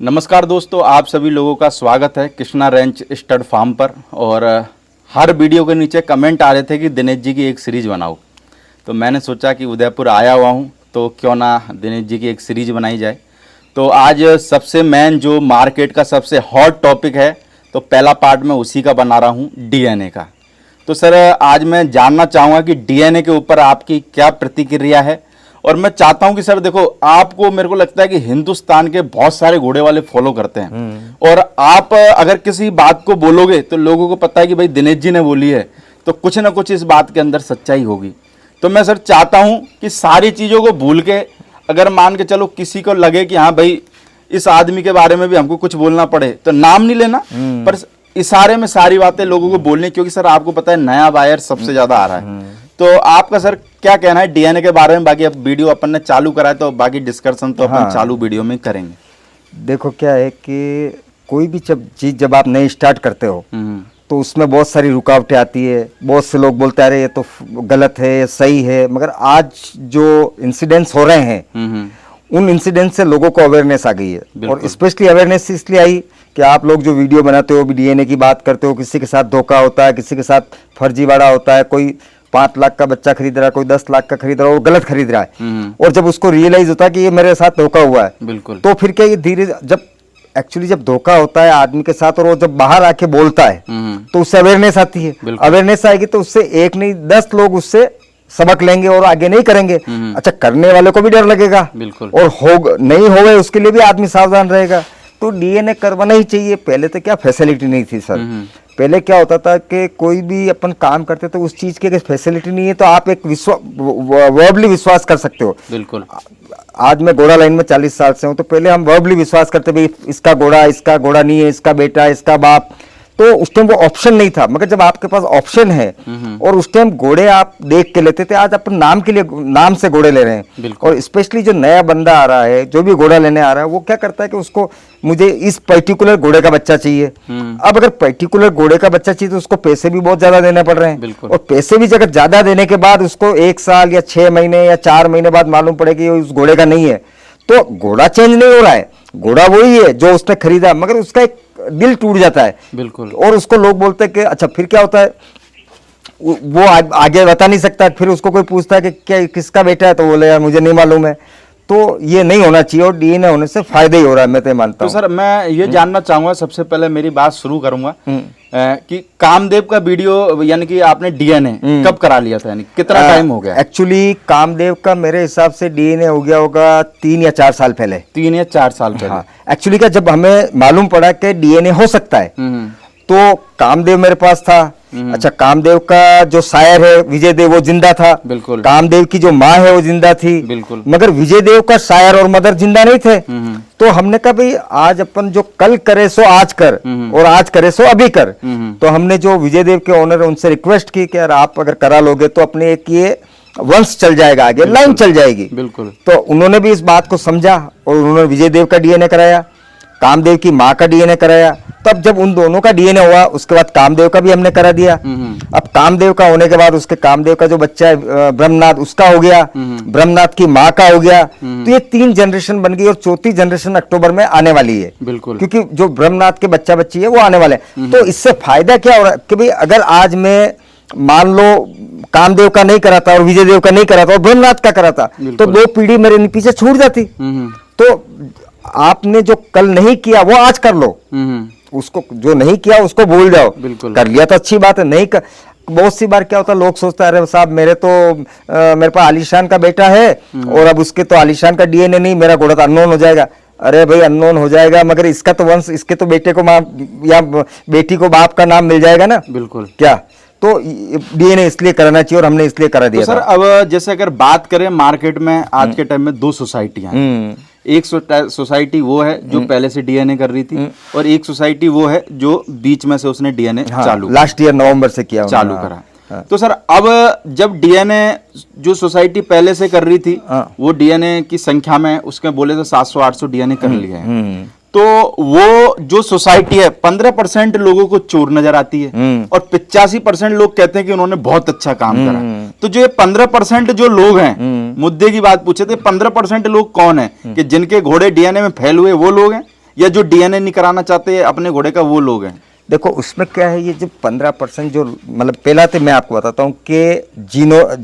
नमस्कार दोस्तों, आप सभी लोगों का स्वागत है कृष्णा रेंच स्टड फार्म पर। और हर वीडियो के नीचे कमेंट आ रहे थे कि दिनेश जी की एक सीरीज़ बनाओ, तो मैंने सोचा कि उदयपुर आया हुआ हूँ तो क्यों ना दिनेश जी की एक सीरीज़ बनाई जाए। तो आज सबसे मेन जो मार्केट का सबसे हॉट टॉपिक है, तो पहला पार्ट मैं उसी का बना रहा हूँ, डीएनए का। तो सर आज मैं जानना चाहूँगा कि डीएनए के ऊपर आपकी क्या प्रतिक्रिया है। और मैं चाहता हूं कि सर देखो, आपको मेरे को लगता है कि हिंदुस्तान के बहुत सारे घोड़े वाले फॉलो करते हैं, और आप अगर किसी बात को बोलोगे तो लोगों को पता है कि भाई दिनेश जी ने बोली है, तो कुछ ना कुछ इस बात के अंदर सच्चाई होगी। तो मैं सर चाहता हूं कि सारी चीज़ों को भूल के, अगर मान के चलो किसी को लगे कि हाँ भाई इस आदमी के बारे में भी हमको कुछ बोलना पड़े, तो नाम नहीं लेना, पर इशारे में सारी बातें लोगों को बोलनी, क्योंकि सर आपको पता है नया बायर सबसे ज़्यादा आ रहा है। तो आपका सर क्या कहना है डीएनए के बारे में? बाकी अब वीडियो अपन ने चालू करा है तो बाकी डिस्कशन तो अपन चालू वीडियो में करेंगे। देखो क्या है कि कोई भी चीज़ जब आप नई स्टार्ट करते हो तो उसमें बहुत सारी रुकावटें आती है। बहुत से लोग बोलते हैं अरे ये तो गलत है, ये सही है, मगर आज जो इंसिडेंट्स हो रहे हैं उन इंसिडेंट से लोगों को अवेयरनेस आ गई है। और स्पेशली अवेयरनेस इसलिए आई कि आप लोग जो वीडियो बनाते हो, डीएनए की बात करते हो, किसी के साथ धोखा होता है, किसी के साथ फर्जीवाड़ा होता है, कोई 5 लाख का बच्चा खरीद रहा है, कोई 10 लाख का खरीद रहा है, वो गलत खरीद रहा है। और जब उसको रियलाइज होता है कि ये मेरे साथ धोखा हुआ है, बिल्कुल, तो फिर क्या ये धीरे जब धोखा होता है आदमी के साथ और वो जब बाहर आके बोलता है तो उससे अवेयरनेस आती है। अवेयरनेस आएगी तो उससे एक नहीं 10 लोग उससे सबक लेंगे और आगे नहीं करेंगे। अच्छा, करने वाले को भी डर लगेगा, और नहीं होगा उसके लिए भी आदमी सावधान रहेगा। तो डीएनए करवाना ही चाहिए। पहले तो क्या फैसिलिटी नहीं थी सर। पहले क्या होता था कि कोई भी अपन काम करते तो उस चीज की अगर फैसिलिटी नहीं है तो आप एक वर्बली विश्वास कर सकते हो। बिल्कुल। आज मैं घोड़ा लाइन में 40 साल से हूँ, तो पहले हम वर्बली विश्वास करते भाई इसका घोड़ा नहीं है, इसका बेटा, इसका बाप। तो उस टाइम वो ऑप्शन नहीं था, मगर जब आपके पास ऑप्शन है और उस टाइम घोड़े आप देख के लेते थे, आज अपन नाम के लिए नाम से घोड़े ले रहे हैं। और स्पेशली जो नया बंदा आ रहा है, जो भी घोड़ा लेने आ रहा है, वो क्या करता है कि उसको मुझे इस पर्टिकुलर घोड़े का बच्चा चाहिए। अब अगर पर्टिकुलर घोड़े का बच्चा चाहिए तो उसको पैसे भी बहुत ज्यादा देने पड़ रहे हैं, और पैसे भी अगर ज्यादा देने के बाद उसको 1 साल या 6 महीने या 4 महीने बाद मालूम पड़े कि उस घोड़े का नहीं है, तो घोड़ा चेंज नहीं हो रहा है, घोड़ा वही है जो उसने खरीदा, मगर उसका एक दिल टूट जाता है। बिल्कुल। और उसको लोग बोलते हैं कि अच्छा फिर क्या होता है, वो आगे बता नहीं सकता। फिर उसको कोई पूछता है कि क्या किसका बेटा है, तो बोले यार मुझे नहीं मालूम है। तो ये नहीं होना चाहिए, और डीएनए होने से फायदा ही हो रहा है, मैं तो मानता हूं। तो सर मैं ये जानना चाहूंगा, सबसे पहले मेरी बात शुरू करूंगा कि कामदेव का वीडियो यानी कि आपने डीएनए कब करा लिया था, यानी कितना टाइम हो गया? एक्चुअली कामदेव का मेरे हिसाब से डीएनए हो गया होगा 3 या 4 साल पहले। 3 या 4 साल पहले। हाँ, एक्चुअली क्या, जब हमें मालूम पड़ा कि डीएनए हो सकता है तो कामदेव मेरे पास था। अच्छा, कामदेव का जो शायर है विजय देव, वो जिंदा था। बिल्कुल। कामदेव की जो माँ है वो जिंदा थी। बिल्कुल। मगर विजय देव का शायर और मदर जिंदा नहीं थे। तो हमने कहा भाई आज अपन जो कल करे सो आज कर, और आज करे सो अभी कर। तो हमने जो विजय देव के ओनर है उनसे रिक्वेस्ट की कि यार आप अगर करा लोगे तो अपने एक ये वंश चल जाएगा, आगे लाइन चल जाएगी। बिल्कुल। तो उन्होंने भी इस बात को समझा और उन्होंने विजय देव का डीएनए कराया, कामदेव की माँ का डीएनए कराया। तब जब उन दोनों का डीएनए हुआ, उसके बाद कामदेव का भी हमने करा दिया। अब कामदेव का होने के बाद उसके कामदेव का जो बच्चा है ब्रह्मनाथ, उसका हो गया, ब्रह्मनाथ की माँ का हो गया। तो ये 3 जनरेशन बन गई, और 4थी जनरेशन अक्टूबर में आने वाली है। बिल्कुल। क्योंकि जो ब्रह्मनाथ के बच्चा बच्ची है वो आने वाले हैं। तो इससे फायदा क्या हो रहा है कि भाई अगर आज मैं मान लो कामदेव का नहीं कराता और विजय देव का नहीं कराता और ब्रह्मनाथ का कराता, तो 2 पीढ़ी मेरे पीछे छूट जाती। तो आपने जो कल नहीं किया वो आज कर लो, उसको जो नहीं किया उसको भूल जाओ। कर लिया तो अच्छी बात है, नहीं कर। बहुत सी बार क्या होता है, लोग सोचते हैं अरे साहब मेरे पास आलीशान का बेटा है और अब उसके तो आलीशान का डीएनए नहीं, मेरा घोड़ा तो अननोन हो जाएगा। अरे भाई अननोन हो जाएगा, मगर इसका तो वंश, इसके तो बेटे को माँ या बेटी को बाप का नाम मिल जाएगा ना। बिल्कुल। क्या तो डीएनए इसलिए कराना चाहिए, और हमने इसलिए करा दिया। तो सर अब जैसे अगर बात करें मार्केट में आज के टाइम में 2 सोसाइटियां हैं। एक सोसाइटी वो है जो पहले से डीएनए कर रही थी, और एक सोसाइटी वो है जो बीच में से उसने डीएनए चालू लास्ट ईयर नवंबर से किया चालू करा। तो सर अब जब डीएनए जो सोसाइटी पहले से कर रही थी वो डीएनए की संख्या में उसके बोले तो 700-800 डीएनए कर लिए हैं, तो वो जो सोसाइटी है 15% लोगों को चोर नजर आती है और 85% लोग कहते हैं कि उन्होंने बहुत अच्छा काम करा। तो जो ये 15% जो लोग हैं, मुद्दे की बात पूछे थे, 15% लोग कौन है कि जिनके घोड़े डीएनए में फैल हुए वो लोग हैं, या जो डीएनए नहीं कराना चाहते अपने घोड़े का वो लोग हैं? देखो उसमें क्या है, ये जो 15% जो मतलब पहला तो मैं आपको बताता हूँ कि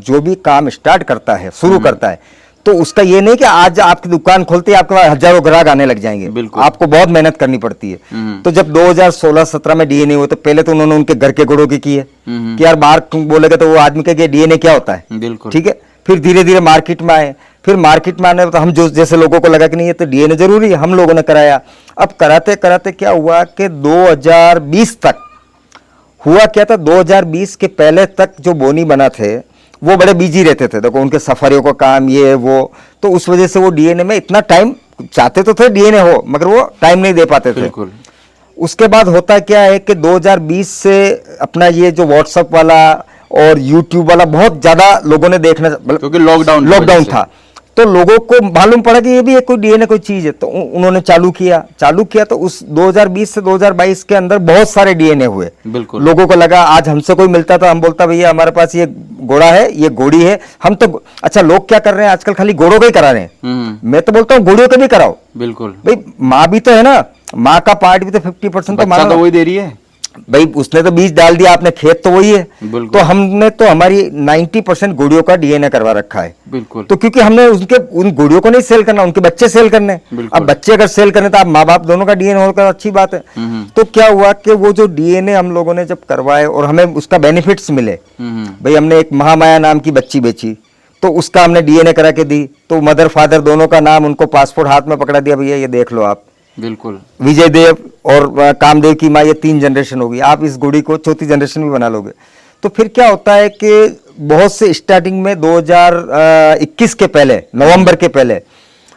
जो भी काम स्टार्ट करता है, शुरू करता है, तो उसका ये नहीं कि आज आपकी दुकान खोलते ही आपके पास हजारों ग्राहक आने लग जाएंगे। आपको बहुत मेहनत करनी पड़ती है। तो जब 2016-17 में डीएनए हुए तो पहले तो उन्होंने उनके घर के घोड़ों की है कि यार बाहर बोलेगा तो वो आदमी कहेगा डीएनए क्या होता है, ठीक है। फिर धीरे धीरे मार्केट में आए, फिर मार्केट में आने तो हम जो जैसे लोगों को लगा कि नहीं ये तो डीएनए जरूरी है, हम लोगों ने कराया। अब कराते कराते क्या हुआ कि 2020 तक हुआ क्या था, 2020 के पहले तक जो बोनी बना थे वो बड़े बिजी रहते थे। देखो उनके सफारियों का काम ये वो, तो उस वजह से वो डीएनए में इतना टाइम चाहते तो थे डीएनए हो, मगर वो टाइम नहीं दे पाते थे। उसके बाद होता क्या है कि 2020 से अपना ये जो व्हाट्सएप वाला और यूट्यूब वाला बहुत ज्यादा लोगों ने देखना, क्योंकि लॉकडाउन था, तो लोगों को मालूम पड़ा कि ये भी एक कोई डीएनए कोई चीज है, तो उन्होंने चालू किया तो उस 2020 से 2022 के अंदर बहुत सारे डीएनए हुए। बिल्कुल। लोगों को लगा आज हमसे कोई मिलता तो हम बोलता भैया हमारे पास ये घोड़ा है, ये घोड़ी है, हम तो अच्छा लोग क्या कर रहे हैं आजकल खाली घोड़ों का ही करा रहे हैं। मैं तो बोलता हूँ घोड़ियों के भी कराओ। बिल्कुल भाई माँ भी तो है ना, माँ का पार्ट भी तो 50% तो माँ तो वही दे रही है भाई, उसने तो बीज डाल दिया, आपने खेत तो वही है। तो हमने तो हमारी 90% घोड़ियों का डीएनए करवा रखा है। बिल्कुल। तो क्योंकि हमने उन घोड़ियों को नहीं सेल करना, उनके बच्चे सेल करने। अब बच्चे अगर सेल करने तो आप माँ बाप दोनों का डीएनए होगा, अच्छी बात है। तो क्या हुआ कि वो जो डीएनए हम लोगों ने जब करवाए और हमें उसका बेनिफिट्स मिले, भाई हमने एक महामाया नाम की बच्ची बेची तो उसका हमने डीएनए करा के दी, तो मदर फादर दोनों का नाम, उनको पासपोर्ट हाथ में पकड़ा दिया, भैया ये देख लो आप। बिल्कुल। विजय देव और कामदेव की माँ, ये 3 जनरेशन होगी, आप इस घोड़ी को 4थी जनरेशन भी बना लोगे। तो फिर क्या होता है कि बहुत से स्टार्टिंग में 2021 के पहले, नवंबर के पहले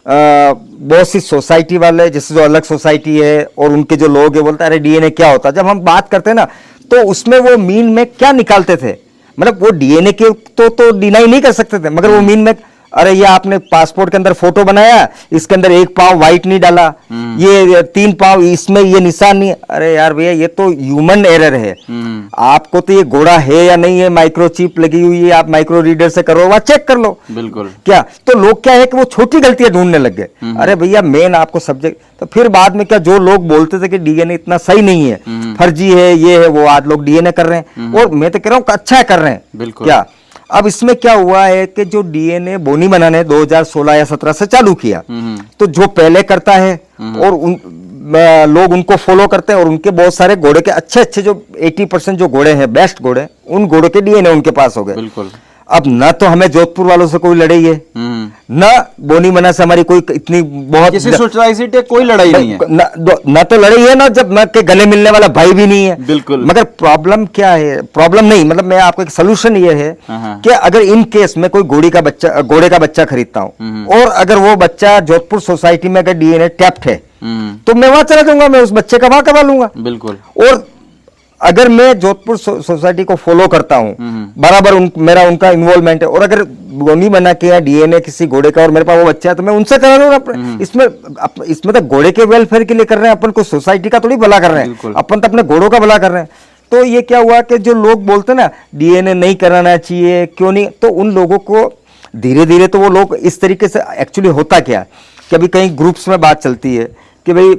बहुत सी सोसाइटी वाले, जैसे जो अलग सोसाइटी है और उनके जो लोग हैं, बोलते हैं अरे डीएनए क्या होता है। जब हम बात करते हैं ना तो उसमें वो मीन में क्या निकालते थे, मतलब वो डीएनए के तो डिनाई नहीं कर सकते थे, मगर वो मीन में अरे ये आपने पासपोर्ट के अंदर फोटो बनाया, इसके अंदर 1 पाँव व्हाइट नहीं डाला, ये 3 पाँव इसमें ये निशान नहीं, अरे यार भैया ये तो ह्यूमन एरर है। आपको तो ये घोड़ा है या नहीं है, माइक्रोचिप लगी हुई है, आप माइक्रो रीडर से करो, वह चेक कर लो। बिल्कुल। क्या तो लोग क्या है कि वो छोटी गलतियां ढूंढने लग गए। अरे भैया मेन आपको सब्जेक्ट, तो फिर बाद में क्या जो लोग बोलते थे कि डीएनए इतना सही नहीं है, फर्जी है, ये है वो, आज लोग डीएनए कर रहे हैं और मैं तो कह रहा हूँ अच्छा कर रहे हैं। क्या अब इसमें क्या हुआ है कि जो डीएनए बोनी बनाने 2016 या 17 से चालू किया, तो जो पहले करता है और लोग उनको फॉलो करते हैं और उनके बहुत सारे घोड़े के अच्छे जो 80% जो घोड़े हैं, बेस्ट घोड़े, उन घोड़ों के डीएनए उनके पास हो गए। बिल्कुल। अब न तो हमें जोधपुर वालों से कोई लड़ाई है, न बोनी मना से हमारी कोई इतनी बहुत किसी सोसाइटी से कोई लड़ाई नहीं है, न तो लड़ाई है, ना जब न के गले मिलने वाला भाई भी नहीं है। बिल्कुल। मगर प्रॉब्लम क्या है, प्रॉब्लम नहीं, मतलब मैं आपको एक सोल्यूशन ये है कि अगर इन केस में कोई घोड़े का बच्चा खरीदता हूँ और अगर वो बच्चा जोधपुर सोसाइटी में अगर डीएनए टैप्ड है तो मैं वहां चला जाऊंगा, मैं उस बच्चे का वहां करवा लूंगा। बिल्कुल। और अगर मैं जोधपुर सोसाइटी को फॉलो करता हूं, बराबर मेरा उनका इन्वॉल्वमेंट है, और अगर बोनी बना के डीएनए किसी घोड़े का और मेरे पास वो बच्चा है तो मैं उनसे करा लूंगा। इसमें तो घोड़े के वेलफेयर के लिए कर रहे हैं अपन, को सोसाइटी का थोड़ी भला कर रहे हैं, अपन तो अपने घोड़ों का भला कर रहे हैं। तो ये क्या हुआ कि जो लोग बोलते हैं ना डीएनए नहीं कराना चाहिए, क्यों नहीं, तो उन लोगों को धीरे धीरे तो वो लोग इस तरीके से, एक्चुअली होता क्या कि अभी कहीं ग्रुप्स में बात चलती है कि भाई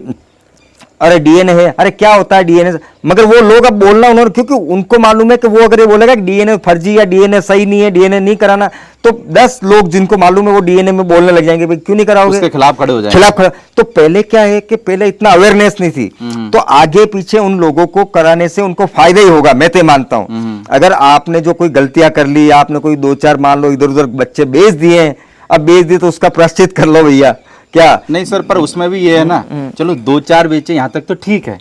अरे डीएनए है, अरे क्या होता है डीएनए, मगर वो लोग अब बोलना उन्होंने, क्योंकि उनको मालूम है कि वो अगर ये बोलेगा कि डीएनए फर्जी या डीएनए सही नहीं है, डीएनए नहीं कराना, तो 10 लोग जिनको मालूम है वो डीएनए में बोलने लग जाएंगे, भाई क्यों नहीं कराओगे, उसके खिलाफ खड़े हो जाएंगे। तो पहले क्या है कि पहले इतना अवेयरनेस नहीं थी, तो आगे पीछे उन लोगों को कराने से उनको फायदा ही होगा, मैं तो मानता हूं। अगर आपने जो कोई गलतियां कर ली, आपने कोई 2-4 मान लो इधर उधर बच्चे बेच दिए, अब बेच दिए तो उसका प्रायश्चित कर लो भैया। क्या नहीं सर, पर उसमें भी ये है ना, चलो 2-4 बेचे यहाँ तक तो ठीक है,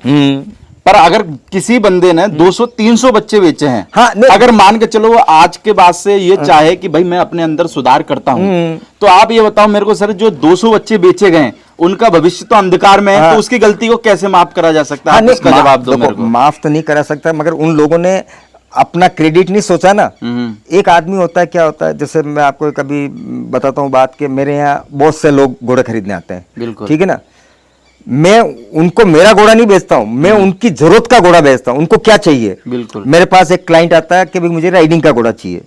पर अगर किसी बंदे ने 200-300 बच्चे बेचे हैं, हाँ, अगर मान के चलो वो आज के बाद से ये चाहे कि भाई मैं अपने अंदर सुधार करता हूँ, तो आप ये बताओ मेरे को सर, जो 200 बच्चे बेचे गए उनका भविष्य तो अंधकार में है, हाँ, तो उसकी गलती को कैसे माफ करा जा सकता है? हाँ, इसका जवाब दो मेरे को। माफ तो नहीं करा सकता, मगर उन लोगों ने अपना क्रेडिट नहीं सोचा ना। एक आदमी होता है, क्या होता है, जैसे मैं आपको कभी बताता हूँ बात के, मेरे यहाँ बहुत से लोग घोड़े खरीदने आते हैं, बिल्कुल ठीक है ना, मैं उनको मेरा घोड़ा नहीं बेचता हूँ, मैं उनकी जरूरत का घोड़ा बेचता हूँ, उनको क्या चाहिए। बिल्कुल। मेरे पास एक क्लाइंट आता है कि भाई मुझे राइडिंग का घोड़ा चाहिए,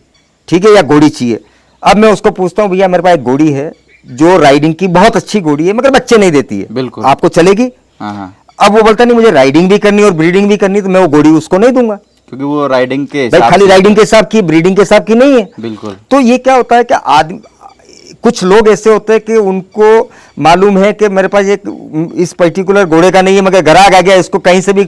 ठीक है, या घोड़ी चाहिए। अब मैं उसको पूछता हूँ भैया मेरे पास एक घोड़ी है जो राइडिंग की बहुत अच्छी घोड़ी है मगर बच्चे नहीं देती है, बिल्कुल आपको चलेगी? हाँ हाँ, अब वो बोलता नहीं मुझे राइडिंग भी करनी और ब्रीडिंग भी करनी, तो मैं वो घोड़ी उसको नहीं दूंगा, क्योंकि वो राइडिंग के भाई हिसाब खाली से- राइडिंग के हिसाब की, ब्रीडिंग के हिसाब की नहीं है। बिल्कुल। तो ये क्या होता है कि आदमी, कुछ लोग ऐसे होते हैं कि उनको मालूम है कि मेरे पास एक इस पर्टिकुलर घोड़े का नहीं है, मगर ग्राहक आ गया, इसको कहीं से भी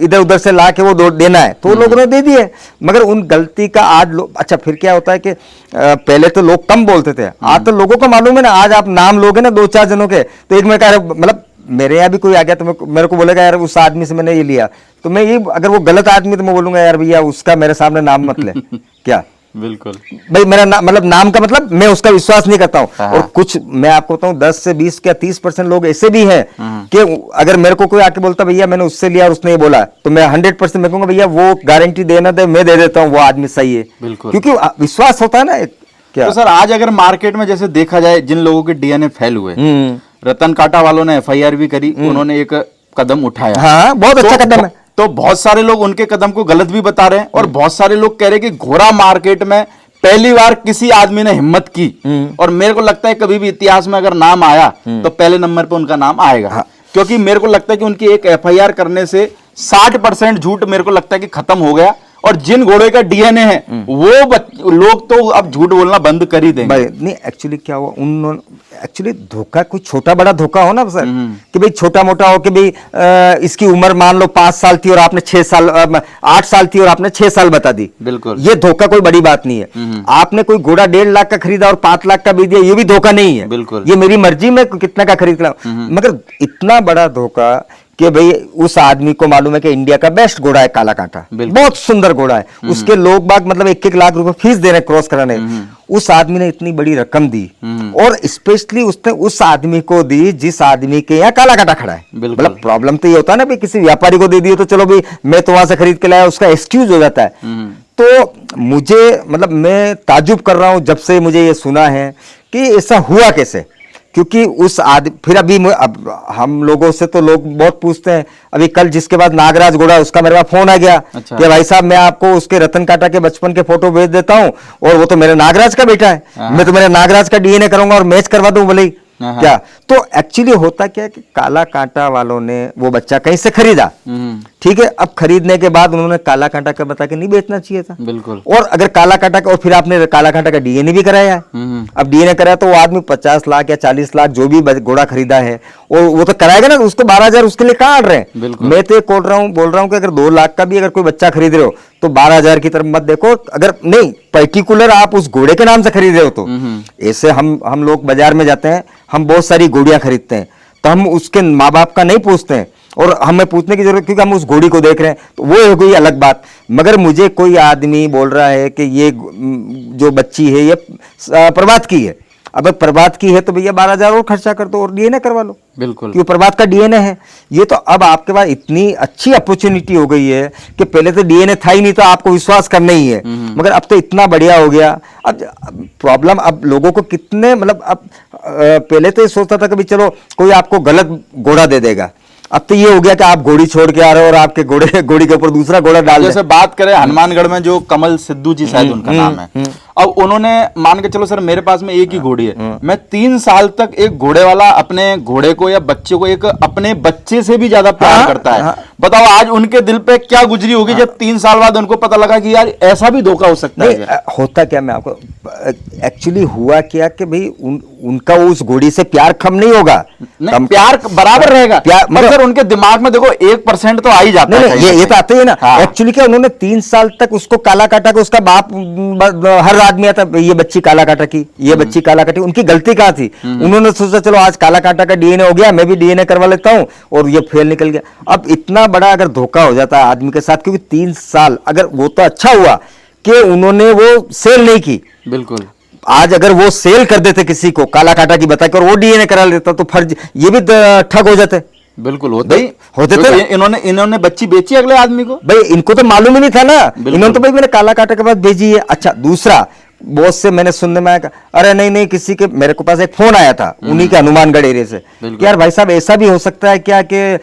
इधर उधर से ला के वो देना है, तो लोगों ने दे दिए। मगर उन गलती का आज लोग, अच्छा फिर क्या होता है कि पहले तो लोग कम बोलते थे, आज तो लोगों को मालूम है ना, आज आप नाम लोगे ना 2-4 जनों के, तो एक में कह रहे, मतलब मेरे यहाँ भी कोई आ गया तो मेरे को बोलेगा यार उस आदमी से मैंने ये लिया, तो मैं ये, अगर वो गलत आदमी तो मैं बोलूंगा यार भैया उसका मेरे सामने नाम मत ले क्या बिल्कुल। भाई, मेरा मतलब नाम का मतलब मैं उसका विश्वास नहीं करता हूँ। हाँ। और कुछ मैं आपको बताऊं 10 से 20 क्या 30% लोग ऐसे भी हैं कि अगर मेरे को कोई आके बोलता भैया मैंने उससे लिया और उसने ये बोला, तो मैं 100% मैं कहूंगा भैया वो गारंटी देना दे, मैं दे देता हूँ वो आदमी सही है, बिल्कुल। क्योंकि विश्वास होता है ना क्या। तो सर आज अगर मार्केट में जैसे देखा जाए, जिन लोगों के डीएनए फेल हुए, रतन टाटा वालों ने एफआईआर भी करी, उन्होंने एक कदम उठाया, हाँ बहुत अच्छा कदम है। तो बहुत सारे लोग उनके कदम को गलत भी बता रहे हैं, और बहुत सारे लोग कह रहे हैं कि घोड़ा मार्केट में पहली बार किसी आदमी ने हिम्मत की, और मेरे को लगता है कभी भी इतिहास में अगर नाम आया तो पहले नंबर पे उनका नाम आएगा। हाँ। क्योंकि मेरे को लगता है कि उनकी एक एफआईआर करने से 60% झूठ मेरे को लगता है कि खत्म हो गया, और जिन घोड़े का डीएनए है वो लोग तो अब झूठ बोलना बंद कर ही देंगे। भाई नहीं, एक्चुअली क्या हुआ, उन्होंने एक्चुअली धोखा, कोई छोटा बड़ा धोखा हो ना सर, कि भाई छोटा मोटा हो कि भाई इसकी उम्र मान लो 5 साल थी और आपने 6 साल 8 साल थी और आपने 6 साल बता दी, बिल्कुल। ये धोखा कोई बड़ी बात नहीं है। आपने कोई घोड़ा 1.5 लाख का खरीदा और 5 लाख का बेच दिया, ये भी धोखा नहीं है। बिल्कुल। ये मेरी मर्जी में कितना का खरीद लाऊं। मगर इतना बड़ा धोखा कि भाई उस आदमी को मालूम है कि इंडिया का बेस्ट घोड़ा है काला कांटा, बहुत सुंदर घोड़ा है, उसके लोग बाग मतलब 1-1 लाख रुपए फीस दे रहे हैं क्रॉस कराने, उस आदमी ने इतनी बड़ी रकम दी, और स्पेशली उसने उस आदमी को दी जिस आदमी के यहाँ काला कांटा खड़ा है। मतलब प्रॉब्लम तो ये होता है ना भाई, किसी व्यापारी को दे दिए तो चलो भाई मैं तो वहां से खरीद के लाया, उसका एक्सक्यूज हो जाता है। तो मुझे मतलब मैं ताजुब कर रहा हूं जब से मुझे ये सुना है कि ऐसा हुआ कैसे, क्योंकि उस आदमी, फिर अभी अब हम लोगों से तो लोग बहुत पूछते हैं, अभी कल जिसके बाद नागराज घोड़ा, उसका मेरे पास फोन आ गया कि भाई साहब मैं आपको उसके रतन टाटा के बचपन के फोटो भेज देता हूं, और वो तो मेरे नागराज का बेटा है, मैं तो मेरे नागराज का डीएनए करूंगा और मैच करवा दूं बोले क्या। तो एक्चुअली होता क्या है कि काला कांटा वालों ने वो बच्चा कहीं से खरीदा, ठीक है, अब खरीदने के बाद उन्होंने काला कांटा का बता के नहीं बेचना चाहिए था, बिल्कुल। और अगर काला कांटा का, और फिर आपने काला कांटा का डीएनए भी कराया है, अब डीएनए कराया तो वो आदमी 50 लाख या 40 लाख जो भी घोड़ा खरीदा है, और वो तो कराएगा ना, उसको 12,000 उसके लिए कहाँ अड़ रहे हैं। मैं तो बोल रहा हूँ कि अगर 2 लाख का भी अगर कोई बच्चा खरीद रहे हो तो 12,000 की तरफ मत देखो, अगर नहीं पर्टिकुलर आप उस घोड़े के नाम से खरीद रहे हो तो। ऐसे हम लोग बाजार में जाते हैं, हम बहुत सारी घोड़ियां खरीदते हैं, तो हम उसके माँ बाप का नहीं पूछते हैं, और हमें पूछने की जरूरत, क्योंकि हम उस घोड़ी को देख रहे हैं, तो वो है कोई अलग बात। मगर मुझे कोई आदमी बोल रहा है कि ये जो बच्ची है ये प्रभात की है, अगर प्रभात की है तो भैया 12,000 और खर्चा कर दो और डीएनए करवा लो, बिल्कुल, क्यों प्रभात का डीएनए है। ये तो अब आपके पास इतनी अच्छी अपॉर्चुनिटी हो गई है कि पहले तो डीएनए था ही नहीं, तो आपको विश्वास करना ही है, मगर अब तो इतना बढ़िया हो गया। अब प्रॉब्लम, अब लोगों को कितने, मतलब अब पहले तो ये सोचता था कि भाई चलो कोई आपको गलत घोड़ा दे देगा, अब तो ये हो गया कि आप घोड़ी छोड़ के आ रहे हो और आपके घोड़ी के ऊपर दूसरा घोड़ा डाल, जैसे बात करें हनुमानगढ़ में जो कमल सिद्धू जी शायद उनका नाम है, अब उन्होंने मान के चलो सर मेरे पास में एक ही घोड़ी है, मैं 3 साल तक एक घोड़े वाला अपने घोड़े को या बच्चे को एक अपने बच्चे से भी ज्यादा प्यार करता है। बताओ आज उनके दिल पे क्या गुजरी होगी जब 3 साल बाद उनको पता लगा कि यार ऐसा भी धोखा हो सकता है। होता क्या, मैं आपको एक्चुअली हुआ क्या कि भाई उनका उस घोड़ी से प्यार कम नहीं होगा, प्यार बराबर रहेगा, मगर उनके दिमाग में देखो 1% तो आ ही जाता है। ये तो आते ही ना। एक्चुअली क्या, उन्होंने 3 साल तक उसको काला काटा के, उसका बाप हर आदमी आता ये बच्ची काला काटा की, ये बच्ची काला काटी, उनकी गलती कहाँ थी। उन्होंने सोचा चलो आज काला काटा का डीएनए हो गया, मैं भी डीएनए करवा लेता हूं, और ये फेल निकल गया। अब इतना बड़ा अगर धोखा हो जाता है आदमी के साथ, क्योंकि 3 साल, अगर वो तो अच्छा हुआ कि उन्होंने वो सेल नहीं की, बिल्कुल, आज अगर वो सेल कर देते किसी को काला काटा की बताकर, वो डीएनए करा लेता तो फर्ज, ये भी ठग हो जाते। बिल्कुल होते थे। इन्होंने बच्ची बेची अगले आदमी को, भाई इनको तो मालूम ही नहीं था ना, इन्होंने तो भाई मैंने काला काटा के बाद भेजी है। अच्छा दूसरा, बॉस से मैंने सुनने में आया, अरे नहीं किसी के, मेरे को पास एक फोन आया था उन्हीं के हनुमानगढ़ एरिया से, यार भाई साहब ऐसा भी हो सकता है क्या कि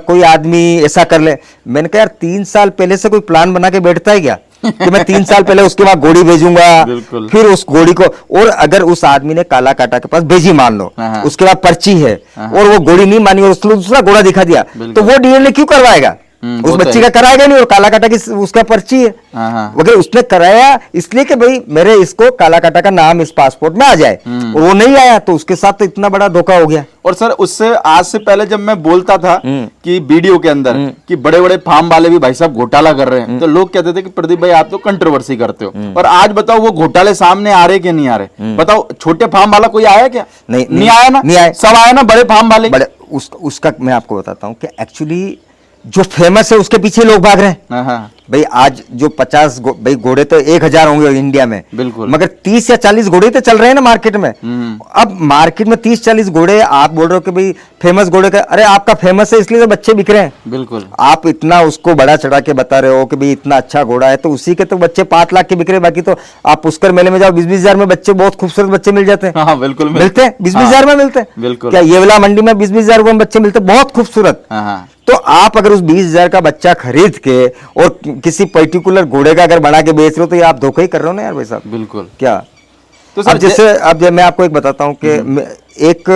कोई आदमी ऐसा कर ले। मैंने कहा यार 3 साल पहले से कोई प्लान बना के बैठता है क्या, कि मैं 3 साल पहले उसके वहां घोड़ी भेजूंगा, बिल्कुल। फिर उस घोड़ी को, और अगर उस आदमी ने काला काटा के पास भेजी मान लो, हाँ। उसके बाद पर्ची है और वो घोड़ी नहीं मानी और उसने दूसरा घोड़ा दिखा दिया, तो वो डीएनए क्यों करवाएगा? उस वो तो बच्ची है। का कराएगा नहीं, और काला काटा की उसका पर्ची है। हाँ। अगर उसने कराया इसलिए कि भाई मेरे इसको काला काटा का नाम इस पासपोर्ट में आ जाए, और वो नहीं आया, तो उसके साथ तो इतना बड़ा धोखा हो गया। और सर उससे आज से पहले जब मैं बोलता था कि वीडियो के अंदर कि बड़े बड़े फार्म वाले भी भाई साहब घोटाला कर रहे हैं, तो लोग कहते थे कि प्रदीप भाई आप तो कंट्रोवर्सी करते हो, और आज बताओ वो घोटाले सामने आ रहे कि नहीं आ रहे? बताओ छोटे फार्म वाला कोई आया क्या? नहीं आया ना, नहीं आया। सब आया ना बड़े फार्म वाले। बड़े उसका मैं आपको बताता हूँ कि एक्चुअली जो फेमस है उसके पीछे लोग भाग रहे हैं। हाँ। भाई आज जो 50 भाई घोड़े तो 1000 होंगे इंडिया में, बिल्कुल। मगर 30 या 40 घोड़े तो चल रहे हैं ना मार्केट में। अब मार्केट में 30-40 घोड़े, आप बोल रहे हो कि भाई फेमस घोड़े का, अरे आपका फेमस है इसलिए तो बच्चे बिक रहे हैं। बिल्कुल। आप इतना उसको बड़ा चढ़ा के बता रहे हो कि भाई इतना अच्छा घोड़ा है, तो उसी के तो बच्चे 5 लाख के बिक रहे हैं। बाकी तो आप पुष्कर मेले में जाओ, 20-20 हजार में बच्चे, बहुत खूबसूरत बच्चे मिल जाते हैं। हाँ बिल्कुल मिलते हैं, 20-20 हजार में मिलते हैं। बिल्कुल। क्या ये वाला मंडी में 20-20 हजार में बच्चे मिलते हैं, बहुत खूबसूरत। हाँ। तो आप अगर उस 20,000 का बच्चा खरीद के और किसी पर्टिकुलर घोड़े का अगर बना के बेच रहे हो, तो ये आप धोखा ही कर रहे हो ना यार भाई साहब। बिल्कुल। क्या तो अब सर जैसे अब मैं आपको एक बताता हूँ कि एक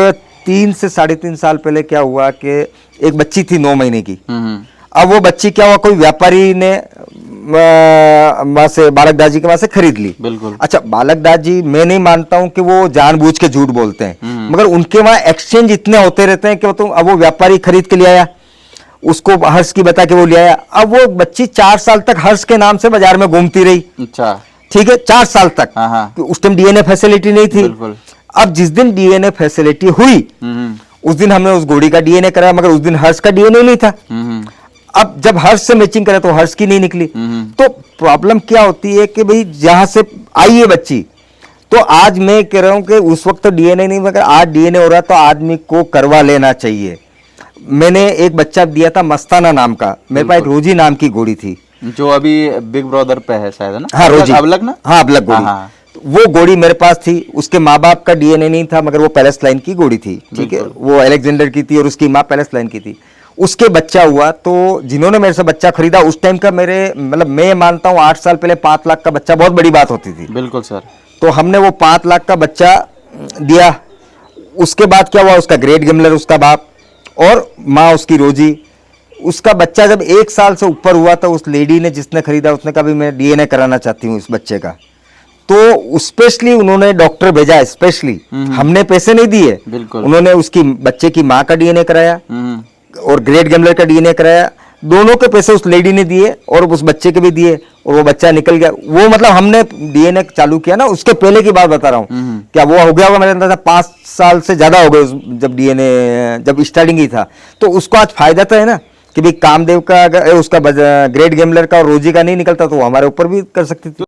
3 से 3.5 साल पहले क्या हुआ कि एक बच्ची थी 9 महीने की। अब वो बच्ची क्या हुआ, कोई व्यापारी ने वहां से बालकदास जी के वहां से खरीद ली। बिल्कुल। अच्छा, बालकदास जी मैं नहीं मानता हूं कि वो जानबूझ के झूठ बोलते हैं, मगर उनके वहां एक्सचेंज इतने होते रहते हैं कि तो अब वो व्यापारी खरीद के ले आया, उसको हर्ष की बता के वो ले आया। अब वो बच्ची 4 साल तक हर्ष के नाम से बाजार में घूमती रही। अच्छा, ठीक है, 4 साल तक। हाँ। उस टाइम डीएनए फैसिलिटी नहीं थी। बिल्कुल। अब जिस दिन डीएनए फैसिलिटी हुई उस दिन हमने उस घोड़ी का डीएनए कराया, मगर उस दिन हर्ष का डीएनए नहीं था। अब जब हर्ष से मैचिंग करे तो हर्ष की नहीं निकली। तो प्रॉब्लम क्या होती है कि भाई जहां से आई है बच्ची, तो आज मैं कह रहा हूं कि उस वक्त तो डीएनए नहीं, मगर आज डीएनए हो रहा तो आदमी को करवा लेना चाहिए। मैंने एक बच्चा दिया था मस्ताना नाम का, मेरे पास रोजी नाम की घोड़ी थी, जो अभी बिग ब्रदर पे है शायद, है ना? हाँ रोजी, अबलग ना? हाँ अबलग घोड़ी। हाँ। वो घोड़ी मेरे पास थी, उसके माँ बाप का डीएनए नहीं था, मगर वो पैलेस लाइन की घोड़ी थी। ठीक है, वो अलेक्जेंडर की थी और उसकी माँ पैलेस लाइन की थी। उसके बच्चा हुआ, तो जिन्होंने मेरे से बच्चा खरीदा उस टाइम का, मेरे मतलब मैं मानता हूँ 8 साल पहले 5 लाख का बच्चा बहुत बड़ी बात होती थी। बिल्कुल सर। तो हमने वो 5 लाख का बच्चा दिया। उसके बाद क्या हुआ, उसका ग्रेट गिमलर उसका बाप और माँ उसकी रोजी, उसका बच्चा जब 1 साल से ऊपर हुआ तो उस लेडी ने जिसने खरीदा उसने कहा भी मैं डीएनए कराना चाहती हूँ इस बच्चे का। तो स्पेशली उन्होंने डॉक्टर भेजा, स्पेशली हमने पैसे नहीं दिए। बिल्कुल। उन्होंने उसकी बच्चे की माँ का डीएनए कराया और ग्रेट गिमलर का डीएनए कराया। दोनों के पैसे उस लेडी ने दिए और उस बच्चे के भी दिए, और वो बच्चा निकल गया। वो मतलब हमने डीएनए चालू किया ना, उसके पहले की बात बता रहा हूँ। क्या वो हो गया होगा मेरे अंदाजा 5 साल से ज्यादा हो गए जब डीएनए जब स्टार्टिंग ही था। तो उसको आज फायदा तो है ना कि भाई कामदेव का अगर उसका ग्रेट गिमलर का और रोजी का नहीं निकलता तो वो हमारे ऊपर भी कर सकती थी।